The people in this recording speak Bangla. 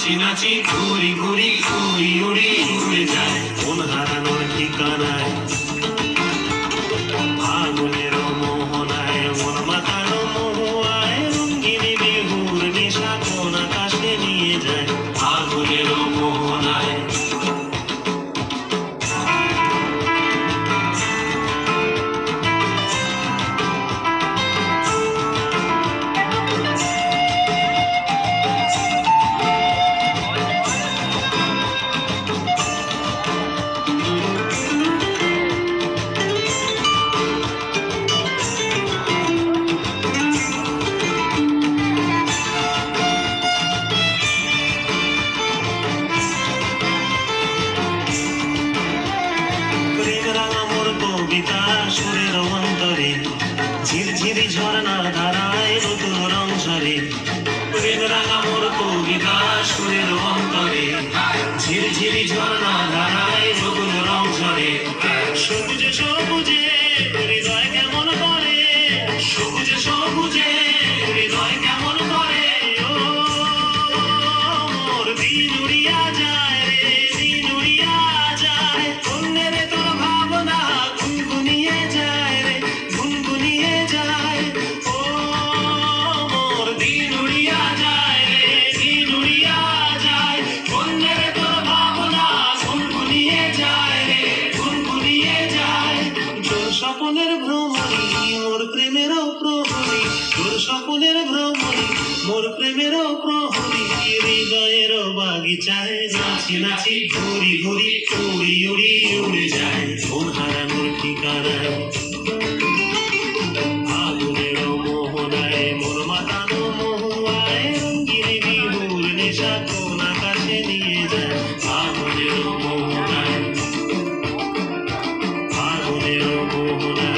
নাচি নাচি ঘুরি ঘুরি উড়ি উড়ি উড়ে যায় মন হারানোর ঠিকানায় ফাগুনের মোহনায় মন মাতানো মহুয়ায় রঙ্গিনী বিহুর নেশা কোন আকাশে নিয়ে যায় ফাগুনের মোহনায় সুরের অন্তরে ঝিরঝিরি ঝর্ণা ধারায় নতুন রং ঝরে প্রেম রাঙা মোর কবিতা সুরের অন্তরে ঝিরঝিরি ঝর্ণা ধারায় নতুন রং ঝরে সবুজে সবুজে হৃদয় কেমন করে সবুজে সবুজে হৃদয় কেমন করে ও মোর দিন উড়িয়া যায় রে দিন উড়িয়া যায় অন্যের তোর ভাবনা গুনগুনিয়ে যায় রে গুনগুনিয়ে যায় ও মোর দিন উড়িয়া যায় রে দিন উড়িয়া যায় অন্যের তোর ভাবনা গুনগুনিয়ে যায় রে গুনগুনিয়ে যায় তোর স্বপ্নের ভ্রমণী মোর প্রেমেরও প্রহরী তোর স্বপ্নের ভ্রমণী মোর প্রেমেরও প্রহরী হৃদয়ের বাগিচায় নাচি নাচি ঘুরি ঘুরি উড়ি উড়ি উড়ে যায় মন হারানোর ঠিকানায় ফাগুনের মোহনায় মন মাতানো মহুয়ায় রঙ্গিনী বিহুর নেশা কোন আকাশে নিয়ে যায় ফাগুনের মোহনায় ফাগুনের মোহনায়